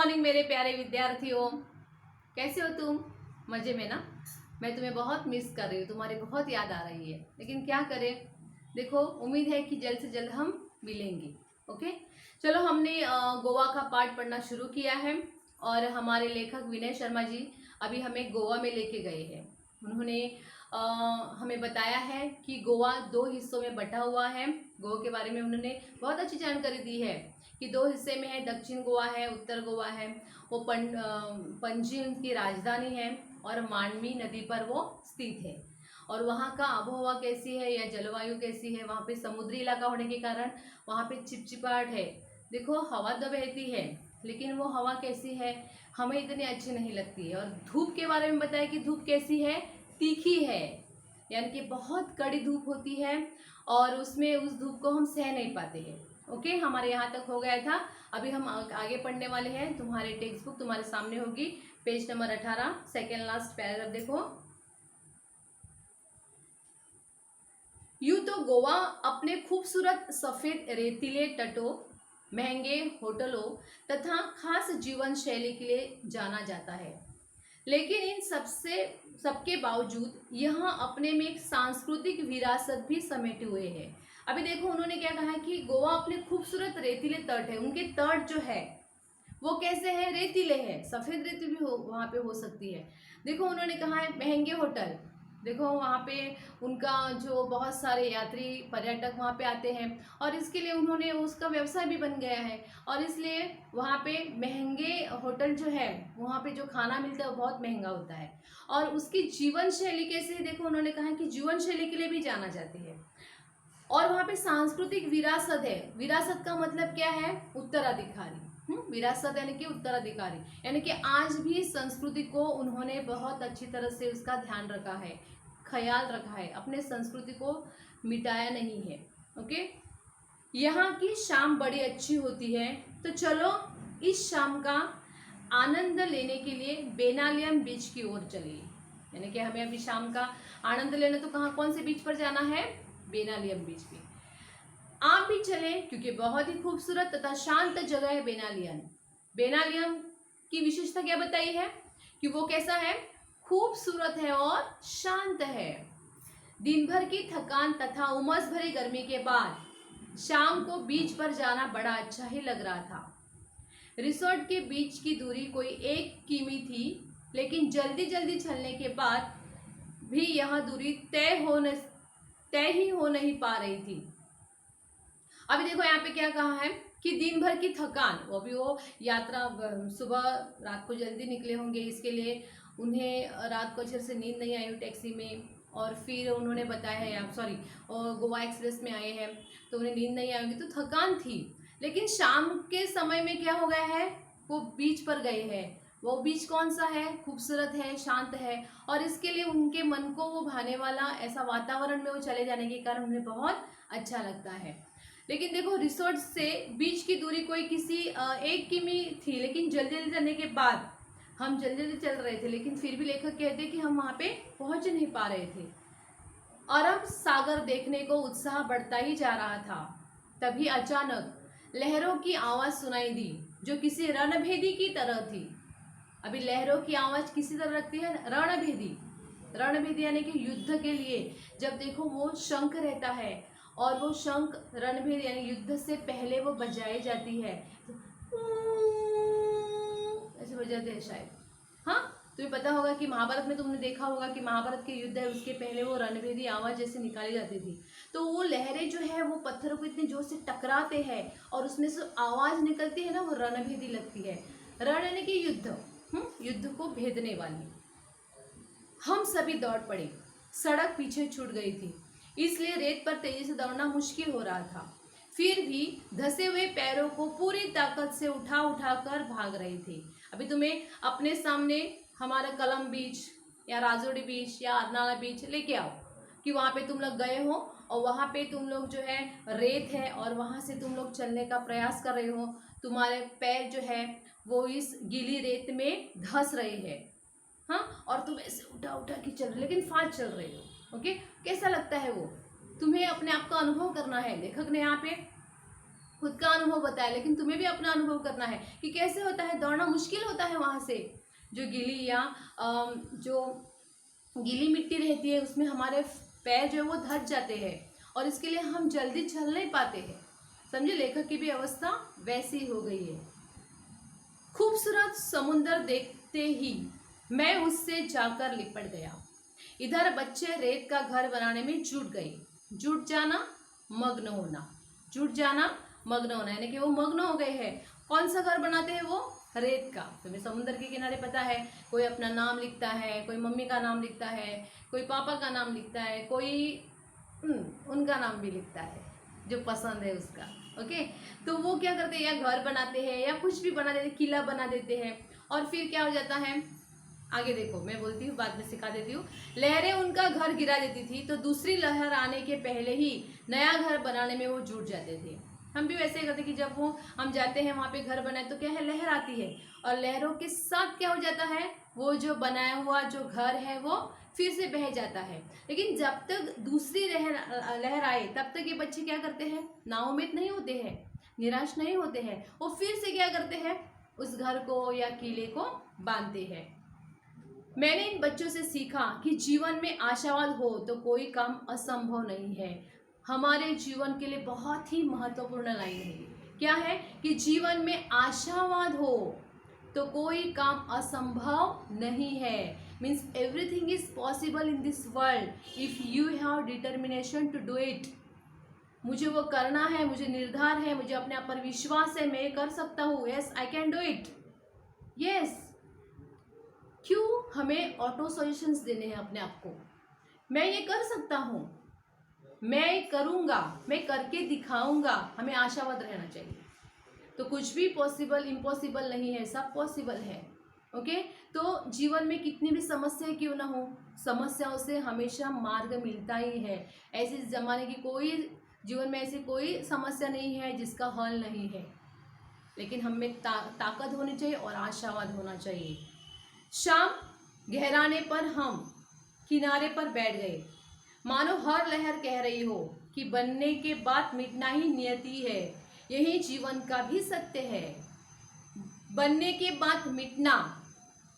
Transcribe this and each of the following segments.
Morning मेरे प्यारे विद्यार्थियों, कैसे हो तुम? मजे में ना? मैं तुम्हें बहुत मिस कर रही हूँ, तुम्हारी बहुत याद आ रही है, लेकिन क्या करें। देखो, उम्मीद है कि जल्द से जल्द हम मिलेंगे। ओके, चलो हमने गोवा का पार्ट पढ़ना शुरू किया है और हमारे लेखक विनय शर्मा जी अभी हमें गोवा में लेके गए हैं। उन्होंने हमें बताया है कि गोवा 2 हिस्सों में बटा हुआ है। गोवा के बारे में उन्होंने बहुत अच्छी जानकारी दी है कि 2 हिस्से में है, दक्षिण गोवा है, उत्तर गोवा है। वो पणजी उनकी राजधानी है और मांडवी नदी पर वो स्थित है। और वहाँ का आबोहवा कैसी है या जलवायु कैसी है, वहाँ पे समुद्री इलाका होने के कारण वहाँ पे चिपचिपाहट है। देखो, हवा तो बहती है लेकिन वो हवा कैसी है, हमें इतनी अच्छी नहीं लगती है। और धूप के बारे में बताया कि धूप कैसी है, तीखी है, यानी कि बहुत कड़ी धूप होती है और उसमें उस धूप को हम सह नहीं पाते हैं। ओके, हमारे यहाँ तक हो गया था। अभी हम आगे पढ़ने वाले हैं। तुम्हारी टेक्स्ट बुक तुम्हारे सामने होगी, page number 18, second last paragraph देखो। यूं तो गोवा अपने खूबसूरत सफेद रेतीले तटों, महंगे होटलों तथा खास जीवन शैली के लिए जाना जाता है, लेकिन इन सबके बावजूद यहाँ अपने में एक सांस्कृतिक विरासत भी समेटे हुए है। अभी देखो, उन्होंने क्या कहा है कि गोवा अपने खूबसूरत रेतीले तट है। उनके तट जो है वो कैसे है, रेतीले हैं। सफेद रेती भी वहाँ पे हो सकती है। देखो, उन्होंने कहा है महंगे होटल। देखो, वहाँ पे उनका जो बहुत सारे यात्री पर्यटक वहाँ पे आते हैं और इसके लिए उन्होंने उसका व्यवसाय भी बन गया है और इसलिए वहाँ पे महंगे होटल जो है, वहाँ पे जो खाना मिलता है वो बहुत महंगा होता है। और उसकी जीवन शैली कैसे है, देखो उन्होंने कहा है कि जीवन शैली के लिए भी जाना जाती है। और वहाँ पे सांस्कृतिक विरासत है। विरासत का मतलब क्या है, उत्तराधिकारी। विरासत यानी कि उत्तराधिकारी, यानी कि आज भी संस्कृति को उन्होंने बहुत अच्छी तरह से उसका ध्यान रखा है, ख्याल रखा है, अपने संस्कृति को मिटाया नहीं है। ओके, यहाँ की शाम बड़ी अच्छी होती है, तो चलो इस शाम का आनंद लेने के लिए बेनालियम बीच की ओर चलिए। यानी कि हमें अभी शाम का आनंद लेना, तो कहाँ, कौन से बीच पर जाना है, बेनालियम बीच पे। आप भी चलें क्योंकि बहुत ही खूबसूरत तथा शांत जगह है बेनालियम। बेनालियम की विशेषता क्या बताई है कि वो कैसा है, खूबसूरत है और शांत है। दिन भर की थकान तथा उमस भरी गर्मी के बाद शाम को बीच पर जाना बड़ा अच्छा ही लग रहा था। रिसोर्ट के बीच की दूरी कोई 1 किमी थी, लेकिन जल्दी जल्दी चलने के बाद भी यह दूरी तय ही हो नहीं पा रही थी। अभी देखो, यहाँ पे क्या कहा है कि दिन भर की थकान, वो भी वो यात्रा, सुबह रात को जल्दी निकले होंगे, इसके लिए उन्हें रात को अच्छे से नींद नहीं आई टैक्सी में। और फिर उन्होंने बताया है, सॉरी, गोवा एक्सप्रेस में आए हैं तो उन्हें नींद नहीं आई होगी, तो थकान थी। लेकिन शाम के समय में क्या हो गया है, वो बीच पर गए हैं। वो बीच कौन सा है, खूबसूरत है, शांत है और इसके लिए उनके मन को वो भाने वाला ऐसा वातावरण में वो चले जाने के कारण उन्हें बहुत अच्छा लगता है। लेकिन देखो, रिसोर्ट से बीच की दूरी कोई किसी 1 किमी थी, लेकिन जल्दी जल्दी जाने के बाद हम जल्दी जल्दी चल रहे थे, लेकिन फिर भी लेखक कहते हैं कि हम वहाँ पे पहुँच नहीं पा रहे थे। अरब सागर देखने को उत्साह बढ़ता ही जा रहा था। तभी अचानक लहरों की आवाज़ सुनाई दी, जो किसी रणभेदी की तरह थी। अभी लहरों की आवाज़ किसी तरह रखती है, रणभेदी। रणभेदी यानी कि युद्ध के लिए जब देखो वो शंख रहता है और वो शंख रणभेद यानी युद्ध से पहले वो बजाई जाती है, ऐसे बजाते हैं शायद। हाँ, तुम्हें पता होगा कि महाभारत में तुमने देखा होगा कि महाभारत के युद्ध है, उसके पहले वो रणभेदी आवाज़ जैसे निकाली जाती थी। तो वो लहरें जो है वो पत्थरों को इतने जोर से टकराते हैं और उसमें से आवाज़ निकलती है ना, वो रणभेदी लगती है। रण यानी कि युद्ध, युद्ध को भेदने वाली। हम सभी दौड़ पड़े। सड़क पीछे छूट गई थी, इसलिए रेत पर तेजी से दौड़ना मुश्किल हो रहा था। फिर भी धसे हुए पैरों को पूरी ताकत से उठा उठा कर भाग रहे थे। अभी तुम्हें अपने सामने हमारा कलम बीच या राजोड़ी बीच या अरनाला बीच लेके आओ कि वहाँ पे तुम लोग गए हो और वहाँ पे तुम लोग जो है रेत है और वहाँ से तुम लोग चलने का प्रयास कर रहे हो। तुम्हारे पैर जो है वो इस गीली रेत में धंस रहे हैं, हाँ, और तुम ऐसे उठा उठा के चल रहे, लेकिन फास्ट चल रहे हो। ओके, कैसा लगता है वो, तुम्हें अपने आप का अनुभव करना है। लेखक ने यहाँ पे खुद का अनुभव बताया, लेकिन तुम्हें भी अपना अनुभव करना है कि कैसे होता है। दौड़ना मुश्किल होता है वहाँ से, जो गीली या जो गीली मिट्टी रहती है उसमें हमारे पैर जो है वो धंस जाते हैं और इसके लिए हम जल्दी चल नहीं पाते हैं। समझे, लेखक की भी अवस्था वैसी हो गई है। खूबसूरत समुंदर देखते ही मैं उससे जाकर लिपट गया। इधर बच्चे रेत का घर बनाने में जुट गए। जुट जाना, मग्न होना, जुट जाना मग्न होना, यानी कि वो मग्न हो गए हैं। कौन सा घर बनाते हैं वो? रेत का। तुम्हें समुद्र के किनारे पता है, कोई अपना नाम लिखता है, कोई मम्मी का नाम लिखता है, कोई पापा का नाम लिखता है, कोई उनका नाम भी लिखता है जो पसंद है उसका। ओके, तो वो क्या करते हैं, या घर बनाते हैं या कुछ भी बना देते हैं, किला बना देते हैं। और फिर क्या हो जाता है, आगे देखो, मैं बोलती हूँ, बाद में सिखा देती हूँ। लहरें उनका घर गिरा देती थी तो दूसरी लहर आने के पहले ही नया घर बनाने में वो जुट जाते थे। हम भी वैसे ही करते कि जब वो हम जाते हैं वहाँ पे घर बनाए तो क्या है, लहर आती है और लहरों के साथ क्या हो जाता है, वो जो बनाया हुआ जो घर है वो फिर से बह जाता है। लेकिन जब तक दूसरी लहर आए तब तक ये बच्चे क्या करते हैं, नाउम्मीद नहीं होते हैं, निराश नहीं होते हैं। वो फिर से क्या करते हैं, उस घर को या किले को बांधते हैं। मैंने इन बच्चों से सीखा कि जीवन में आशावाद हो तो कोई काम असंभव नहीं है। हमारे जीवन के लिए बहुत ही महत्वपूर्ण लाइन है। क्या है कि जीवन में आशावाद हो तो कोई काम असंभव नहीं है। Means everything is possible in this world if you have determination to do it. मुझे वो करना है, मुझे निर्धार है, मुझे अपने आप पर विश्वास है, मैं कर सकता हूँ। Yes, I can do it. Yes, क्यों हमें ऑटो सॉल्यूशंस देने हैं अपने आप को? मैं ये कर सकता हूँ, मैं करूँगा, मैं करके दिखाऊंगा। हमें आशावाद रहना चाहिए। तो कुछ भी पॉसिबल इम्पॉसिबल नहीं है, सब पॉसिबल है। ओके, तो जीवन में कितनी भी समस्याएं क्यों ना हो, समस्याओं से हमेशा मार्ग मिलता ही है। ऐसे जमाने की कोई जीवन में ऐसी कोई समस्या नहीं है जिसका हल नहीं है। लेकिन हमें ताकत होनी चाहिए और आशावाद होना चाहिए। शाम गहराने पर हम किनारे पर बैठ गए, मानो हर लहर कह रही हो कि बनने के बाद मिटना ही नियति है। यही जीवन का भी सत्य है। बनने के बाद मिटना,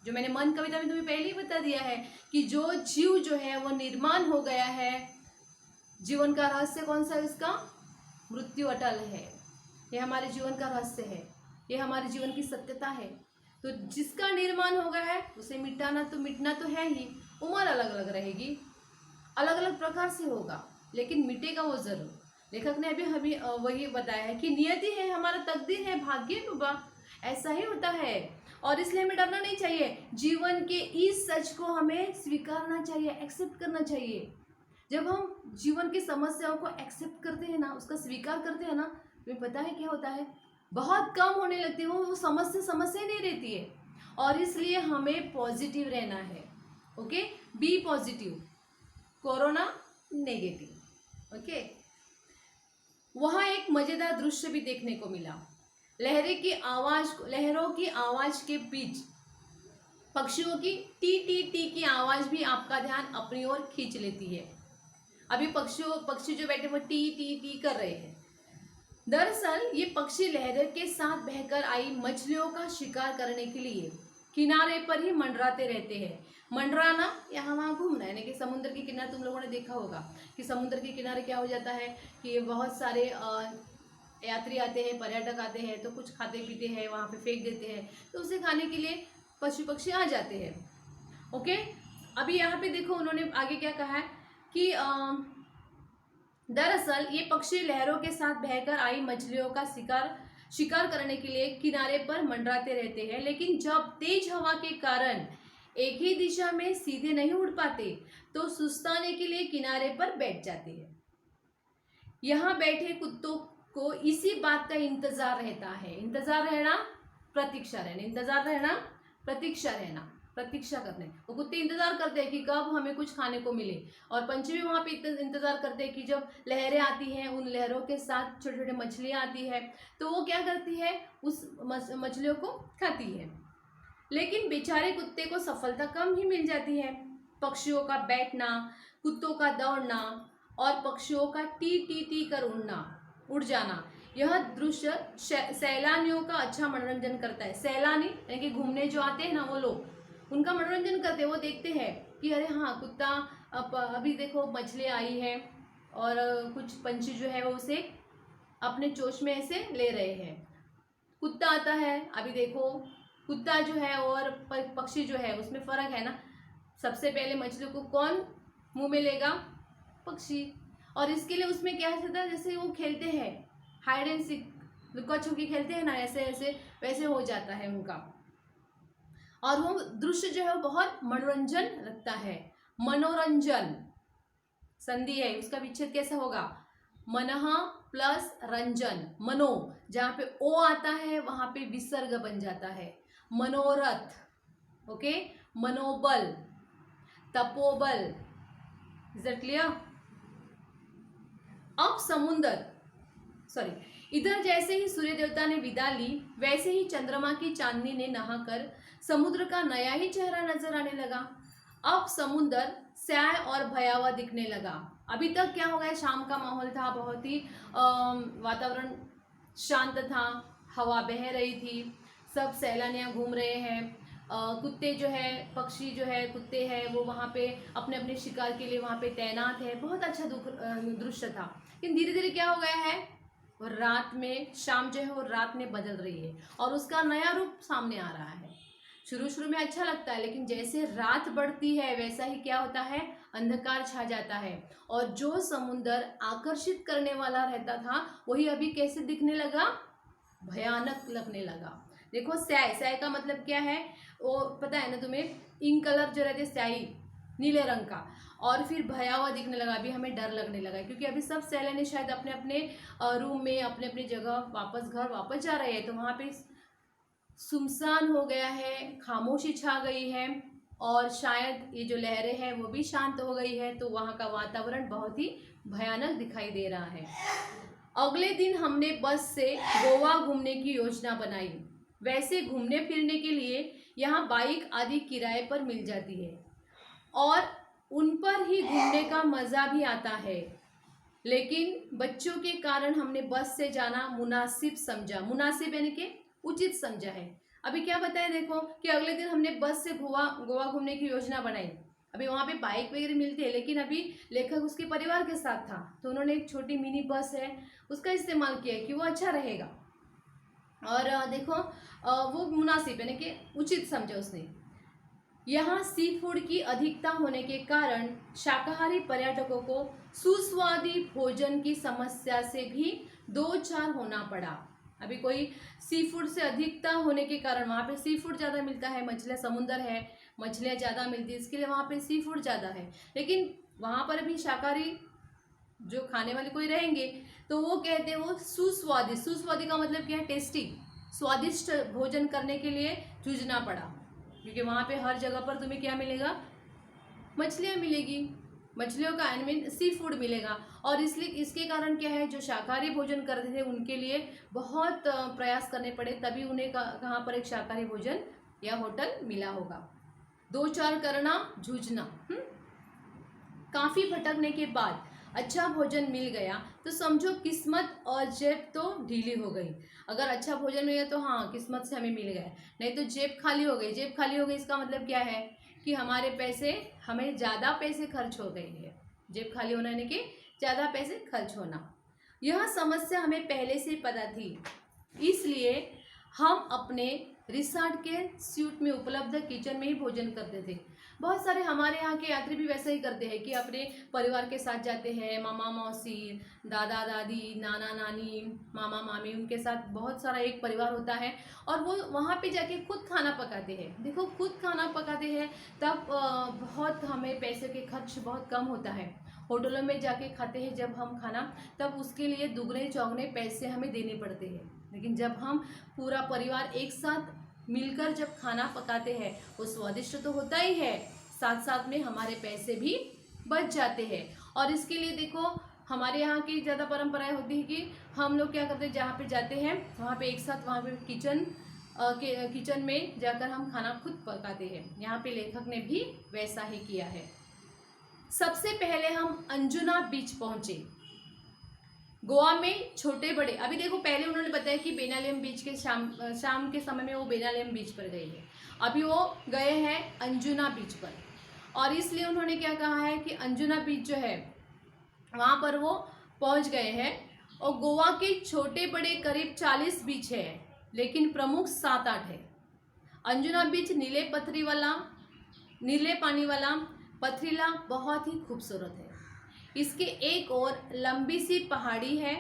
जो मैंने मन कविता में तुम्हें पहले ही बता दिया है कि जो जीव जो है वो निर्माण हो गया है। जीवन का रहस्य कौन सा है इसका? मृत्यु अटल है। ये हमारे जीवन का रहस्य है, ये हमारे जीवन की सत्यता है। तो जिसका निर्माण हो गया है उसे मिटाना तो मिटना तो है ही। उम्र अलग अलग रहेगी, अलग अलग प्रकार से होगा, लेकिन मिटेगा वो जरूर। लेखक ने अभी वही बताया है कि नियति है, हमारा तकदीर है, भाग्य है बाबा, ऐसा ही होता है। और इसलिए हमें डरना नहीं चाहिए। जीवन के इस सच को हमें स्वीकारना चाहिए, एक्सेप्ट करना चाहिए। जब हम जीवन की समस्याओं को एक्सेप्ट करते हैं ना, उसका स्वीकार करते हैं ना, तुम्हें पता है क्या होता है, बहुत कम होने लगती है वो समस्या नहीं रहती है। और इसलिए हमें पॉजिटिव रहना है। Okay, be positive, corona negative. Okay, वहाँ एक मजेदार दृश्य भी देखने को मिला। लहरों की आवाज के बीच पक्षियों की टी टी टी की आवाज भी आपका ध्यान अपनी ओर खींच लेती है। अभी पक्षी जो बैठे वो टी टी टी कर रहे हैं। दरअसल ये पक्षी लहरों के साथ बहकर आई मछलियों का शिकार करने के लिए किनारे पर ही मंडराते रहते हैं। मंडराना यहाँ वहाँ घूमना, यानी कि समुद्र के किनारे तुम लोगों ने देखा होगा कि समुद्र के किनारे क्या हो जाता है कि बहुत सारे यात्री आते हैं, पर्यटक आते हैं, तो कुछ खाते पीते हैं, वहाँ पे फेंक देते हैं, तो उसे खाने के लिए पशु पक्षी आ जाते हैं। ओके, अभी यहाँ पे देखो उन्होंने आगे क्या कहा है कि दरअसल ये पक्षी लहरों के साथ बहकर आई मछलियों का शिकार करने के लिए किनारे पर मंडराते रहते हैं, लेकिन जब तेज हवा के कारण एक ही दिशा में सीधे नहीं उड़ पाते तो सुस्ताने के लिए किनारे पर बैठ जाते हैं। यहाँ बैठे कुत्तों को इसी बात का इंतजार रहता है। इंतजार रहना, प्रतीक्षा रहना, इंतजार रहना, प्रतीक्षा रहना, प्रतीक्षा करने। वो कुत्ते इंतजार करते हैं कि कब हमें कुछ खाने को मिले, और पंछी भी वहाँ पे इंतजार करते हैं कि जब लहरें आती हैं, उन लहरों के साथ छोटे छोटे मछलियाँ आती है, तो वो क्या करती है, उस मछलियों को खाती है। लेकिन बेचारे कुत्ते को सफलता कम ही मिल जाती है। पक्षियों का बैठना, कुत्तों का दौड़ना और पक्षियों का टी टी टी कर उड़ जाना, यह दृश्य सैलानियों का अच्छा मनोरंजन करता है। सैलानी यानी कि घूमने जो आते हैं ना वो लोग, उनका मनोरंजन करते हैं। वो देखते हैं कि अरे हाँ कुत्ता, अभी देखो मछली आई है और कुछ पंछी जो है वो उसे अपने चोंच में ऐसे ले रहे हैं। कुत्ता आता है, अभी देखो कुत्ता जो है और पक्षी जो है उसमें फ़र्क है ना। सबसे पहले मछली को कौन मुंह में लेगा? पक्षी। और इसके लिए उसमें क्या होता है, जैसे वो खेलते हैं हाइड एंड सीक, लुका छुपी खेलते हैं ना, ऐसे ऐसे वैसे हो जाता है उनका। और वो दृश्य जो है वो बहुत मनोरंजन लगता है। मनोरंजन संधि है, उसका विच्छेद कैसा होगा? मनः प्लस रंजन। मनो, जहाँ पे ओ आता है वहां पे विसर्ग बन जाता है। मनोरथ, ओके। मनोबल, तपोबल। Is that clear? अब समुंदर, सॉरी, इधर जैसे ही सूर्य देवता ने विदा ली, वैसे ही चंद्रमा की चांदनी ने नहाकर समुद्र का नया ही चेहरा नजर आने लगा। अब समुंदर स्याह और भयावह दिखने लगा। अभी तक क्या हो गया, शाम का माहौल था, बहुत ही वातावरण शांत था, हवा बह रही थी, सब सैलानियां घूम रहे हैं, कुत्ते जो है, पक्षी जो है, कुत्ते हैं वो वहाँ पे अपने अपने शिकार के लिए वहाँ पे तैनात है। बहुत अच्छा दृश्य था। लेकिन धीरे धीरे क्या हो गया है, और रात में, शाम जो है वो रात में बदल रही है और उसका नया रूप सामने आ रहा है। शुरू शुरू में अच्छा लगता है, लेकिन जैसे रात बढ़ती है वैसा ही क्या होता है, अंधकार छा जाता है। और जो समुंदर आकर्षित करने वाला रहता था वही अभी कैसे दिखने लगा, भयानक लगने लगा। देखो स्याही, स्याही का मतलब क्या है, वो पता है ना तुम्हें, इंक कलर जो रहते स्याही नीले रंग का। और फिर भयावह दिखने लगा, अभी हमें डर लगने लगा, क्योंकि अभी सब सैलानी शायद अपने अपने रूम में, अपने अपने जगह वापस घर वापस जा रहे हैं। तो वहाँ पे सुनसान हो गया है, खामोशी छा गई है और शायद ये जो लहरें हैं वो भी शांत हो गई है। तो वहाँ का वातावरण बहुत ही भयानक दिखाई दे रहा है। अगले दिन हमने बस से गोवा घूमने की योजना बनाई। वैसे घूमने फिरने के लिए यहाँ बाइक आदि किराए पर मिल जाती है और उन पर ही घूमने का मज़ा भी आता है, लेकिन बच्चों के कारण हमने बस से जाना मुनासिब समझा। मुनासिब यानी कि उचित समझा है। अभी क्या बताया देखो कि अगले दिन हमने बस से गोवा घूमने की योजना बनाई। अभी वहाँ पे बाइक वगैरह मिलती है, लेकिन अभी लेखक उसके परिवार के साथ था तो उन्होंने एक छोटी मिनी बस है उसका इस्तेमाल किया कि वो अच्छा रहेगा। और देखो वो मुनासिब यानी कि उचित समझा उसने। यहाँ सी फूड की अधिकता होने के कारण शाकाहारी पर्यटकों को सुस्वादी भोजन की समस्या से भी दो चार होना पड़ा। अभी कोई सी फूड से अधिकता होने के कारण, वहाँ पे सी फूड ज़्यादा मिलता है, मछलियाँ, समुंदर है, मछलियाँ ज़्यादा मिलती है, इसके लिए वहाँ पे सी फूड ज़्यादा है। लेकिन वहाँ पर भी शाकाहारी जो खाने वाले कोई रहेंगे तो वो कहते हैं वो सुस्वादी, सुस्वादी का मतलब क्या है, टेस्टी, स्वादिष्ट भोजन करने के लिए जूझना पड़ा, क्योंकि वहाँ पे हर जगह पर तुम्हें क्या मिलेगा, मछलियाँ मिलेगी, मछलियों का आई मीन सी फूड मिलेगा। और इसलिए इसके कारण क्या है, जो शाकाहारी भोजन करते थे उनके लिए बहुत प्रयास करने पड़े, तभी उन्हें कहाँ पर एक शाकाहारी भोजन या होटल मिला होगा। दो चार करना, जूझना। काफ़ी भटकने के बाद अच्छा भोजन मिल गया तो समझो किस्मत और जेब तो ढीली हो गई। अगर अच्छा भोजन मिल गया तो हाँ किस्मत से हमें मिल गया, नहीं तो जेब खाली हो गई। जेब खाली हो गई इसका मतलब क्या है कि हमारे पैसे, हमें ज़्यादा पैसे खर्च हो गए हैं। जेब खाली होना यानी कि ज़्यादा पैसे खर्च होना। यह समस्या हमें पहले से पता थी, इसलिए हम अपने रिसॉर्ट के स्यूट में उपलब्ध किचन में ही भोजन करते थे। बहुत सारे हमारे यहाँ के यात्री भी वैसे ही करते हैं कि अपने परिवार के साथ जाते हैं, मामा मौसी, दादा दादी, नाना नानी, मामा मामी, उनके साथ बहुत सारा एक परिवार होता है और वो वहाँ पे जाके खुद खाना पकाते हैं। देखो खुद खाना पकाते हैं तब बहुत हमें पैसे के खर्च बहुत कम होता है। होटलों में जाके खाते हैं जब हम खाना, तब उसके लिए दुगने चौगने पैसे हमें देने पड़ते हैं। लेकिन जब हम पूरा परिवार एक साथ मिलकर जब खाना पकाते हैं वो स्वादिष्ट तो होता ही है, साथ साथ में हमारे पैसे भी बच जाते हैं। और इसके लिए देखो हमारे यहाँ की ज़्यादा परंपराएं होती है कि हम लोग क्या करते हैं, जहाँ पे जाते हैं वहाँ पे एक साथ, वहाँ पे किचन में जाकर हम खाना खुद पकाते हैं। यहाँ पे लेखक ने भी वैसा ही किया है। सबसे पहले हम अंजुना बीच पहुँचे। गोवा में छोटे बड़े, अभी देखो पहले उन्होंने बताया कि बेनालेम बीच के शाम के समय में वो बेनालेम बीच पर गए हैं, अभी वो गए हैं अंजुना बीच पर। और इसलिए उन्होंने क्या कहा है कि अंजुना बीच जो है वहाँ पर वो पहुँच गए हैं। और गोवा के छोटे बड़े करीब 40 बीच है, लेकिन प्रमुख 7-8 है। अंजुना बीच नीले पानी वाला, पथरीला, बहुत ही खूबसूरत है। इसके एक और लंबी सी पहाड़ी है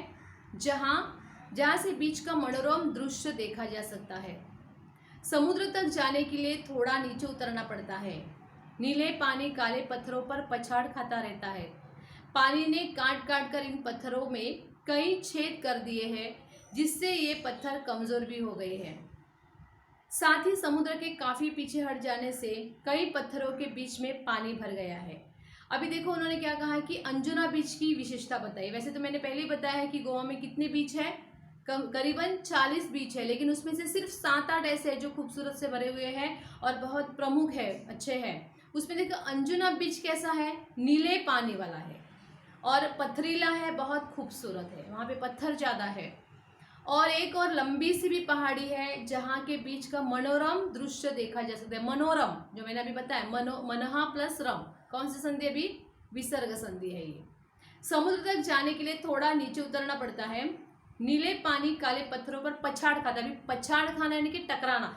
जहाँ से बीच का मनोरम दृश्य देखा जा सकता है। समुद्र तक जाने के लिए थोड़ा नीचे उतरना पड़ता है। नीले पानी काले पत्थरों पर पछाड़ खाता रहता है। पानी ने काट काट कर इन पत्थरों में कई छेद कर दिए हैं, जिससे ये पत्थर कमजोर भी हो गए हैं। साथ ही समुद्र के काफी पीछे हट जाने से कई पत्थरों के बीच में पानी भर गया है। अभी देखो उन्होंने क्या कहा है कि अंजुना बीच की विशेषता बताई। वैसे तो मैंने पहले ही बताया है कि गोवा में कितने बीच है, करीबन 40 बीच है, लेकिन उसमें से सिर्फ 7-8 ऐसे हैं जो खूबसूरत से भरे हुए हैं और बहुत प्रमुख है, अच्छे हैं। उसमें देखो अंजुना बीच कैसा है, नीले पानी वाला है और पथरीला है, बहुत खूबसूरत है, वहाँ पे पत्थर ज़्यादा है। और एक और लंबी सी भी पहाड़ी है जहाँ के बीच का मनोरम दृश्य देखा जा सकता है। मनोरम जो मैंने अभी बताया, मनहा प्लस रम, कौन सी संधि अभी, विसर्ग संधि है ये। समुद्र तक जाने के लिए थोड़ा नीचे उतरना पड़ता है। नीले पानी काले पत्थरों पर पछाड़ खाता है। अभी पछाड़ खाना यानी कि टकराना,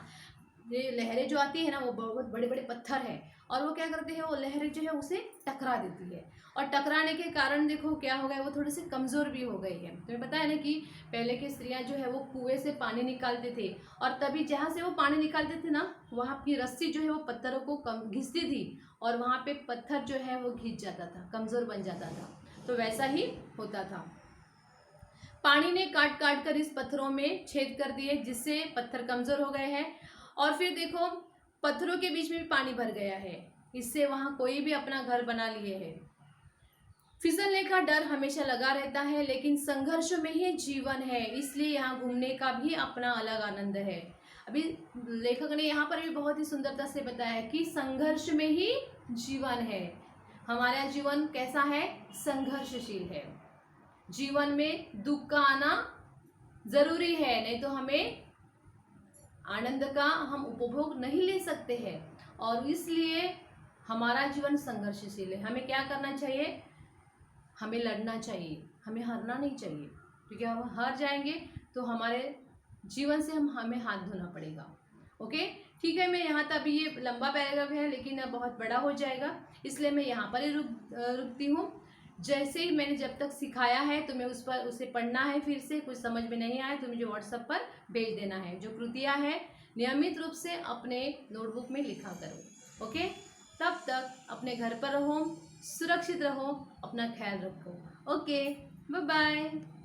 ये लहरें जो आती है ना वो बहुत बड़े बड़े पत्थर हैं और वो क्या करते हैं, वो लहरें जो है उसे टकरा देती है और टकराने के कारण देखो क्या हो गया, वो थोड़े से कमज़ोर भी हो गई है। तुम्हें पता है ना कि पहले के स्त्रियां जो है वो कुएं से पानी निकालते थे और तभी जहाँ से वो पानी निकालते थे ना वहाँ की रस्सी जो है वो पत्थरों को घिसती थी और वहाँ पे पत्थर जो है वो घिस जाता था, कमज़ोर बन जाता था। तो वैसा ही होता था। पानी ने काट काट कर इस पत्थरों में छेद कर दिए, जिससे पत्थर कमज़ोर हो गए हैं। और फिर देखो पत्थरों के बीच में भी पानी भर गया है, इससे वहाँ कोई भी अपना घर बना लिए है। फिसलने का डर हमेशा लगा रहता है, लेकिन संघर्ष में ही जीवन है, इसलिए यहाँ घूमने का भी अपना अलग आनंद है। अभी लेखक ने यहाँ पर भी बहुत ही सुंदरता से बताया है कि संघर्ष में ही जीवन है। हमारा जीवन कैसा है, संघर्षशील है। जीवन में दुख का आना जरूरी है, नहीं तो हमें आनंद का हम उपभोग नहीं ले सकते हैं। और इसलिए हमारा जीवन संघर्षशील है। हमें क्या करना चाहिए, हमें लड़ना चाहिए, हमें हारना नहीं चाहिए, क्योंकि हम हार जाएंगे तो हमारे जीवन से हमें हाथ धोना पड़ेगा। ओके, ठीक है। मैं यहाँ तक, अभी ये लंबा पैराग्राफ है लेकिन अब बहुत बड़ा हो जाएगा, इसलिए मैं यहाँ पर ही रुकती हूँ। जैसे ही मैंने जब तक सिखाया है तुम्हें उसे पढ़ना है, फिर से कुछ समझ में नहीं आए तो मुझे व्हाट्सएप पर भेज देना है। जो कृतियाँ हैं नियमित रूप से अपने नोटबुक में लिखा करो। ओके, तब तक अपने घर पर रहो, सुरक्षित रहो, अपना ख्याल रखो। Okay, bye bye.